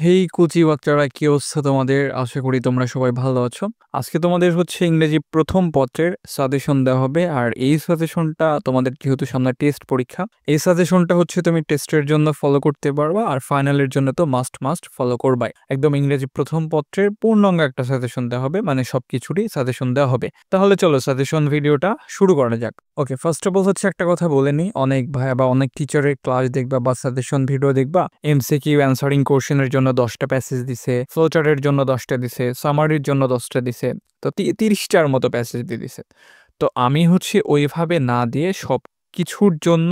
হেই কুচি বাচ্চারা, কি অবস্থা তোমাদের? আশা করি তোমরা সবাই ভালো আছো। আজকে তোমাদের হচ্ছে ইংরেজি প্রথম পত্রের সাজেশন দেওয়া হবে। আর এই সাজেশনটা তোমাদের যেহেতু সামনে টেস্ট পরীক্ষা, এই সাজেশনটা হচ্ছে তুমি টেস্টের জন্য ফলো করতে পারবা, আর ফাইনালের জন্য তো মাস্ট ফলো করবাই। একদম ইংরেজি প্রথম পত্রের পূর্ণাঙ্গ একটা সাজেশন দেওয়া হবে, মানে সবকিছুরই সাজেশন দেওয়া হবে। তাহলে চলো সাজেশন ভিডিওটা শুরু করা যাক। ওকে, ফার্স্ট অফ অল হচ্ছে একটা কথা বলে নিই, অনেক ভাইয়া বা অনেক টিচারের ক্লাস দেখবা বা সাজেশন ভিডিও দেখবা, এমসিকিউ অ্যান্সারিং কোশ্চেনের জন্য 10টা প্যাসেজ দিছে, ফ্লোচার্টের জন্য 10টা দিছে, সামারির জন্য 10টা দিছে, তো 30টার মতো প্যাসেজ দিয়ে দিছে। তো আমি হচ্ছে ওইভাবে না দিয়ে সব কিছুর জন্য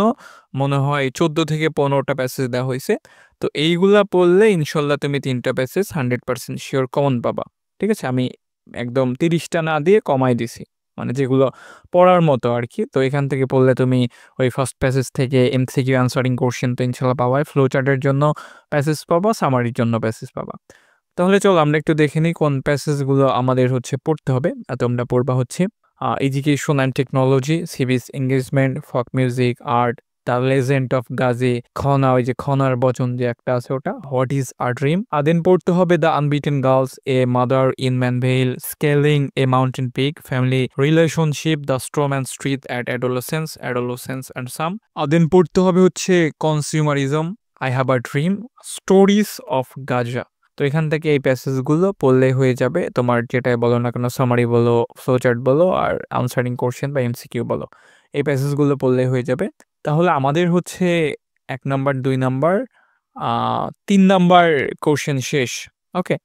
মনে হয় 14 থেকে 15টা প্যাসেজ দেওয়া হয়েছে। তো এইগুলা পড়লে ইনশাল্লাহ তুমি 3টা প্যাসেজ 100% শিওর কমন পাবা। ঠিক আছে, আমি একদম 30টা না দিয়ে কমাই দিছি, মানে যেগুলো পড়ার মতো আর কি। তো এখান থেকে পড়লে তুমি ওই ফার্স্ট প্যাসেজ থেকে এমসিকিউ অ্যান্সারিং কোশ্চেন তো ইনশাল্লাহ পাওয়ায়, ফ্লো চার্টের জন্য প্যাসেজ পাবা, সামারির জন্য প্যাসেজ পাবা। তাহলে চলো আমরা একটু দেখে নিই কোন প্যাসেজগুলো আমাদের হচ্ছে পড়তে হবে। তোমরা পড়বা হচ্ছে education and technology, civic engagement, folk music, art, the legend of Gazi, Khana, ওই যে খনার বচন যে একটা আছে ওটা, what is a dream. Then পড়তে হবে the unbeaten girls, a mother in Manvel, scaling a mountain peak, family relationship, the strawman street at adolescence and some. Then পড়তে হবে হচ্ছে consumerism, I have a dream, stories of Gaza. তো এখান থেকে এই প্যাসেজগুলো পড়লে হয়ে যাবে তোমার, যেটাই বলো না কেন, সামারি বলো, ফ্লোচার্ট বলো, আর আনসারিং কোশ্চেন বা এমসিকিউ বলো, এই প্যাসেজগুলো পড়লে হয়ে যাবে। তাহলে আমাদের হচ্ছে 1 নাম্বার, 2 নাম্বার, 3 নাম্বার কোশ্চেন শেষ। ওকে,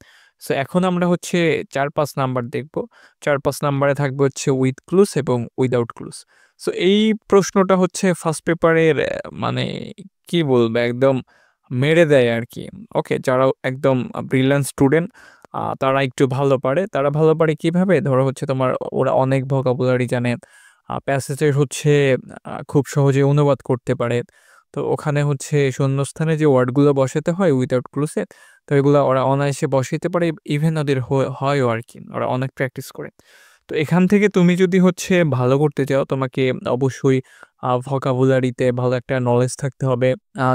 সো এখন আমরা হচ্ছে 4-5 নাম্বার দেখবো। 4-5 নাম্বারে থাকবে হচ্ছে উইথ ক্লুজ এবং উইদাউট ক্লুজ। সো এই প্রশ্নটা হচ্ছে ফার্স্ট পেপারের, মানে কি বলবো, একদম মেরে দেয় আর কি। ওকে, যারা একদম ব্রিলিয়ান্ট স্টুডেন্ট, তারা একটু ভালো পারে। তারা ভালো পারে কিভাবে, ধরো হচ্ছে তোমার, ওরা অনেক ভোকাবুলারি জানে, প্যাসেজের হচ্ছে খুব সহজে অনুবাদ করতে পারে। তো ওখানে হচ্ছে শূন্যস্থানে যে ওয়ার্ডগুলো বসাতে হয় উইদাউট ক্লুজে, তো এগুলো ওরা অনায়াসে বসাইতে পারে। ইভেন ওদের হয়ও আর কি, ওরা অনেক প্র্যাকটিস করে। তো এখান থেকে তুমি যদি হচ্ছে ভালো করতে চাও, তোমাকে অবশ্যই ভোকাবুলারিতে ভালো একটা নলেজ থাকতে হবে।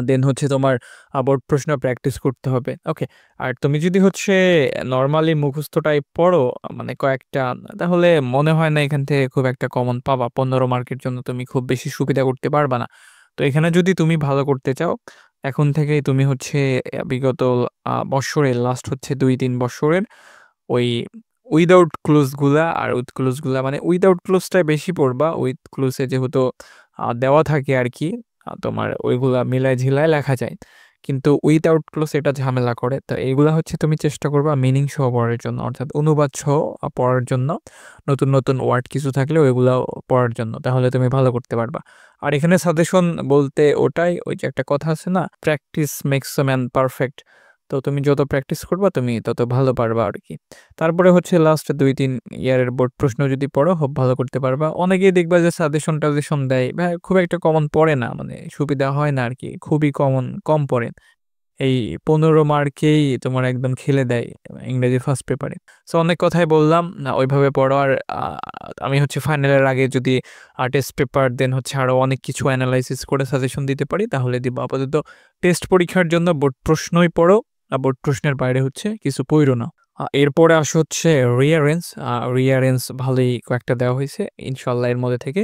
দেন হচ্ছে তোমার বোর্ড প্রশ্ন প্র্যাকটিস করতে হবে। ওকে, আর তুমি যদি হচ্ছে নর্মালি মুখস্থ টাইপ পড়ো, মানে কয়েকটা, তাহলে মনে হয় না এখান থেকে খুব একটা কমন পাবা। 15 মার্কের জন্য তুমি খুব বেশি সুবিধা করতে পারবা না। তো এখানে যদি তুমি ভালো করতে চাও, এখন থেকেই তুমি হচ্ছে বিগত বৎসরের লাস্ট হচ্ছে 2-3 বছরের ওই উইদাউট ক্লুজগুলা আর উইথ ক্লুজগুলা, মানে উইদাউট ক্লুজটাই বেশি পড়বা। উইথ ক্লুজে যেহেতু দেওয়া থাকে আর কি, তোমার ওইগুলা মিলায় ঝিলায় লেখা যায়, কিন্তু উইদাউট ক্লুজ এটা ঝামেলা করে। তো এইগুলা হচ্ছে তুমি চেষ্টা করবা মিনিং সহ পড়ার জন্য, অর্থাৎ অনুবাদ সহ পড়ার জন্য, নতুন নতুন ওয়ার্ড কিছু থাকলে ওইগুলা পড়ার জন্য, তাহলে তুমি ভালো করতে পারবা। আর এখানে সাজেশন বলতে ওটাই, ওই যে একটা কথা আছে না, practice makes a man perfect. তো তুমি যত প্র্যাকটিস করবা তুমি তত ভালো পারবা আর কি। তারপরে হচ্ছে লাস্ট 2-3 ইয়ারের বোর্ড প্রশ্ন যদি পড়ো, খুব ভালো করতে পারবা। অনেকেই দেখবা যে সাজেশন দেয়, খুব একটা কমন পড়ে না, মানে সুবিধা হয় না আর কি, খুবই কম পড়ে। এই 15 মার্কেই তোমার একদম খেলে দেয় ইংরেজি ফার্স্ট পেপারে। সো অনেক কথাই বললাম না, ওইভাবে পড়ো। আর আমি হচ্ছে ফাইনালের আগে যদি টেস্ট পেপার, দেন হচ্ছে আরো অনেক কিছু অ্যানালাইসিস করে সাজেশন দিতে পারি, তাহলে দিব। আপাতত টেস্ট পরীক্ষার জন্য বোর্ড প্রশ্নই পড়ো, বোর্ড প্রশ্নের বাইরে হচ্ছে কিছু পড়ো না। এরপরে আসে হচ্ছে রিয়ারেন্স ভালোই কয়েকটা দেওয়া হয়েছে, ইনশাল্লাহ এর মধ্যে থেকে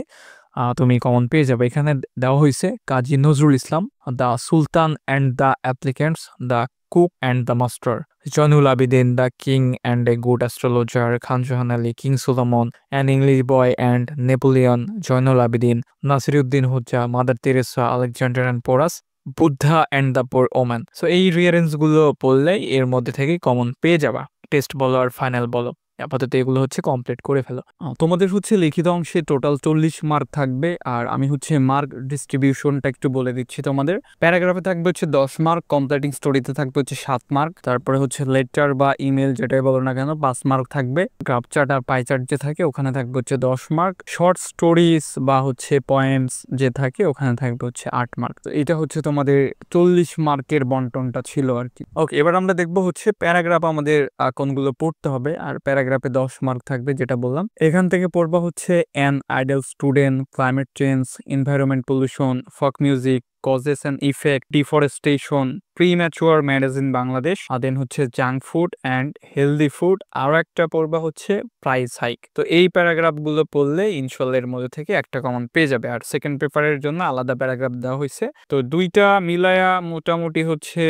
তুমি কমন পেয়ে যাবে। এখানে দেওয়া হয়েছে Kazi Nazrul Islam, the sultan and the applicants, the cook and the master, Zainul Abedin, the king and a good astrologer, Khan Jahan Ali, king Solomon, an English boy and Napoleon, Zainul Abedin, Nasiruddin Hodja, Mother Teresa, Alexander and Porus, Buddha and the poor woman. So এই রিয়ারেন্স গুলো পড়লেই এর মধ্যে থেকে common পেয়ে যাবা, test বলো আর ফাইনাল বলো। আপাতত এগুলো হচ্ছে কমপ্লিট করে ফেলো। তোমাদের হচ্ছে লিখিত অংশে টোটাল 40 মার্ক থাকবে। আর আমি হচ্ছে মার্ক ডিস্ট্রিবিউশনটা একটু বলে দিচ্ছি তোমাদের। প্যারাগ্রাফে থাকবে হচ্ছে 10 মার্ক, কমপ্লিটিং স্টোরিতে থাকবে হচ্ছে 7 মার্ক, তারপরে হচ্ছে লেটার বা ইমেল যেটাই বলো না কেন 5 মার্ক থাকবে, গ্রাফ চার্ট আর পাই চার্ট যে থাকে ওখানে থাকবে হচ্ছে 10 মার্ক, শর্ট স্টোরিজ বা হচ্ছে পয়েমস যে থাকে ওখানে থাকবে হচ্ছে 8 মার্ক। তো এটা হচ্ছে তোমাদের 40 মার্কের বন্টনটা ছিল আর কি। ওকে, এবার আমরা দেখবো হচ্ছে প্যারাগ্রাফ আমাদের কোনগুলো পড়তে হবে। আর প্যারাগ্রাফে 10 মার্ক থাকবে যেটা বললাম। এখান থেকে পড়বা হচ্ছে an ideal student, climate change, environment pollution, folk music, causes and effect, deforestation, premature marriage in Bangladesh, আর দেন হচ্ছে junk food and healthy food, আরও একটা পড়বা হচ্ছে প্রাইস হাইক। তো এই প্যারাগ্রাফগুলো পড়লে ইনশাল্লাহ এর মধ্যে থেকে একটা কমন পেয়ে যাবে। আর সেকেন্ড পেপারের জন্য আলাদা প্যারাগ্রাফ দেওয়া হয়েছে। তো দুইটা মিলায়া মোটামুটি হচ্ছে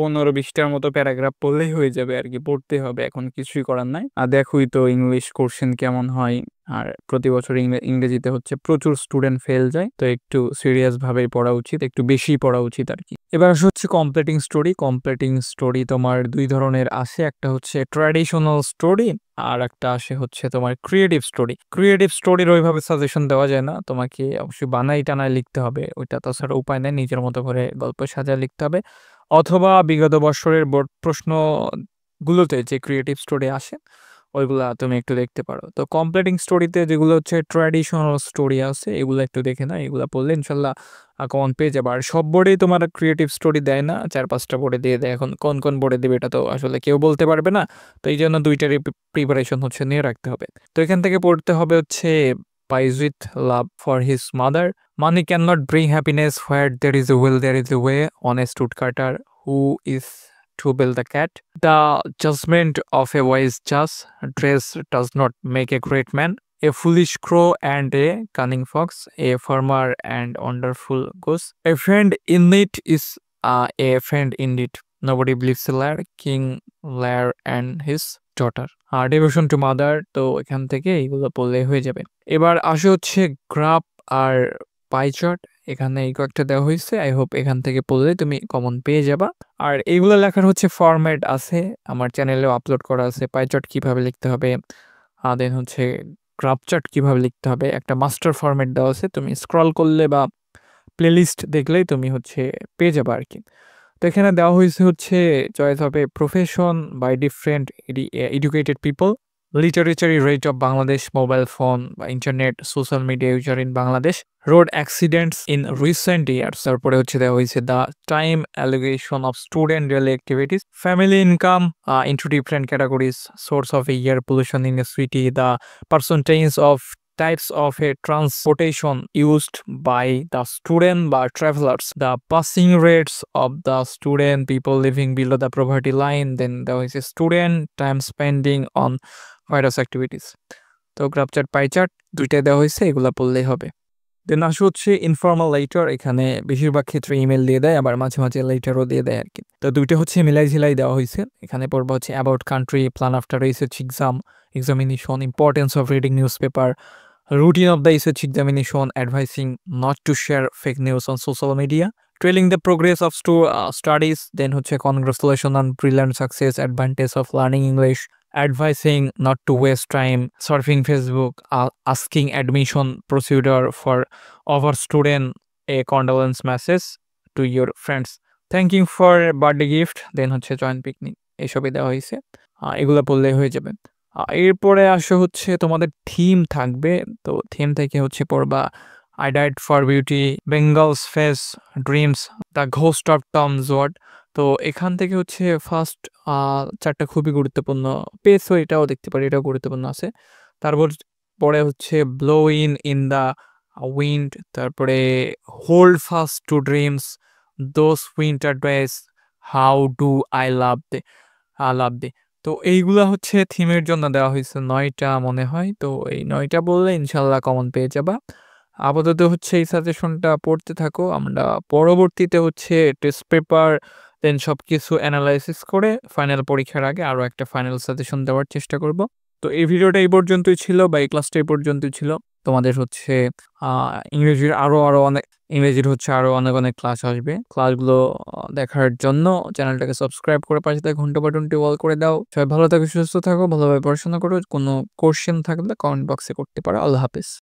15-20টার মতো প্যারাগ্রাফ পড়লেই হয়ে যাবে আর কি, পড়তে হবে, এখন কিছুই করার নাই। আর দেখোই তো ইংলিশ কোশ্চেন কেমন হয়, আর প্রতি বছর ইংরেজিতে হচ্ছে প্রচুর স্টুডেন্ট ফেল যায়, তো একটু সিরিয়াস ভাবেই পড়া উচিত, একটু বেশি পড়া উচিত আর কি। এবার আসে হচ্ছে কমপ্লিটিং স্টোরি। কমপ্লিটিং স্টোরি তোমার দুই ধরনের আসে, একটা হচ্ছে ট্র্যাডিশনাল স্টোরি আর একটা আসে হচ্ছে তোমার ক্রিয়েটিভ স্টোরি। ক্রিয়েটিভ স্টোরির ওইভাবে সাজেশন দেওয়া যায় না, তোমাকে অবশ্যই বানাই টানায় লিখতে হবে, ওইটা তাছাড়া উপায় নেই, নিজের মতো করে গল্প সাজায় লিখতে হবে, অথবা বিগত বছরের বোর্ড প্রশ্নগুলোতে যে ক্রিয়েটিভ স্টোরি আসে ওইগুলা তুমি একটু দেখতে পারো। তো কমপ্লিটিং স্টোরিতে যেগুলো হচ্ছে ট্র্যাডিশনাল স্টোরি আছে এগুলো একটু দেখে না, এগুলা পড়লে ইনশাল্লাহ কমন পেয়ে যাবে। আর সব বোর্ডেই তোমার ক্রিয়েটিভ স্টোরি দেয় না, 4-5টা বোর্ডে দিয়ে দেয়। এখন কোন কোন বোর্ডে দেবে এটা তো আসলে কেউ বলতে পারবে না, তো এই জন্য দুইটারই প্রিপারেশন হচ্ছে নিয়ে রাখতে হবে। তো এখান থেকে পড়তে হবে হচ্ছে Bayezid love for his mother. Money cannot bring happiness. Where there is a will, there is a way. Honest woodcutter who is to build the cat. The judgment of a wise judge. Dress does not make a great man. A foolish crow and a cunning fox. A farmer and wonderful goose. A friend in it is a friend indeed. Nobody believes a liar. King Lear and his daughter. Devotion to mother. তো এখান থেকে এইগুলো পড়লে হয়ে যাবে। এবার আসে হচ্ছে গ্রাফ আর পাই চার্ট, এখানে এই কয়েকটা দেওয়া হয়েছে, আই হোপ এখান থেকে পড়লে তুমি কমন পেয়ে যাবা। আর এইগুলো লেখার হচ্ছে ফরম্যাট আছে, আমার চ্যানেলেও আপলোড করা আছে, পাই চার্ট কীভাবে লিখতে হবে, দেন হচ্ছে গ্রাফ চার্ট কীভাবে লিখতে হবে, একটা মাস্টার ফরম্যাট দেওয়া আছে, তুমি স্ক্রল করলে বা প্লেলিস্ট দেখলেই তুমি হচ্ছে পেয়ে যাবা আর কি। তো এখানে দেওয়া হয়েছে হচ্ছে চয়েস হবে profession by different educated people, literary rate of Bangladesh, mobile phone বা internet, social media user in Bangladesh, road accidents in recent years, তারপরে হচ্ছে দেওয়া হয়েছে the time allocation of student daily activities, family income into different categories, source of air pollution in a city, the percentage of types of a transportation used by the student by travelers, the passing rates of the student, people living below the poverty line, then there is a student time spending on various activities. তো graph chart pie chart দুইটাই দেওয়া হয়েছে, এগুলা পড়লেই হবে। দেন আসে হচ্ছে informal letter, এখানে বেশিরভাগ ক্ষেত্রে ইমেল দিয়ে দেয়, আবার মাঝে মাঝে লেটারও দিয়ে দেয় আর কি। তো দুইটা হচ্ছে মিলাই ঝিলাই দেওয়া হয়েছে, এখানে পড়বা হচ্ছে about country, plan after research examination, importance of reading newspaper, routine of the research examination, advising not to share fake news on social media, trailing the progress of studies, then হচ্ছে congratulation on brilliant success, advantage of learning English, advising not to waste time surfing Facebook, asking admission procedure for our student, a condolence message to your friends, thanking for birthday gift, then হচ্ছে joint picnic, এসবই দেওয়া হয়েছে, এগুলো পড়লে হয়ে যাবে। এরপরে আসে হচ্ছে তোমাদের থিম থাকবে, তো থিম থেকে হচ্ছে পড়বা I died for beauty, Bengal's face, dreams, the ghost of Tom Joad. তো এখান থেকে হচ্ছে ফার্স্ট 4টা খুবই গুরুত্বপূর্ণ, পেসও এটাও দেখতে পারি, এটাও গুরুত্বপূর্ণ আছে। তারপর পরে হচ্ছে ব্লো ইন দ্য উইন্ড, তারপরে hold fast to dreams, those winter days, how do I love thee. তো এইগুলা হচ্ছে থিমের জন্য দেওয়া হয়েছে 9টা মনে হয়, তো এই 9টা বললে ইনশাল্লাহ কমন পেয়ে যাবা। আপাতত হচ্ছে এই সাজেশনটা পড়তে থাকো, আমরা পরবর্তীতে হচ্ছে টেস্ট পেপার দেন সব কিছু অ্যানালাইসিস করে ফাইনাল পরীক্ষার আগে আরও একটা ফাইনাল সাজেশন দেওয়ার চেষ্টা করব। তো এই ভিডিওটা এই পর্যন্তই ছিল, বা এই ক্লাসটা এই পর্যন্তই ছিল। তোমাদের হচ্ছে ইংরেজির আরও অনেক ক্লাস আসবে, ক্লাসগুলো দেখার জন্য চ্যানেলটাকে সাবস্ক্রাইব করে পাশে থাকা ঘন্টা বাটনটি অল করে দাও। সবাই ভালো থাকো, সুস্থ থাকো, ভালোভাবে পড়াশোনা করো, কোনো কোশ্চেন থাকলে কমেন্ট বক্সে করতে পারো। আল্লাহ হাফেজ।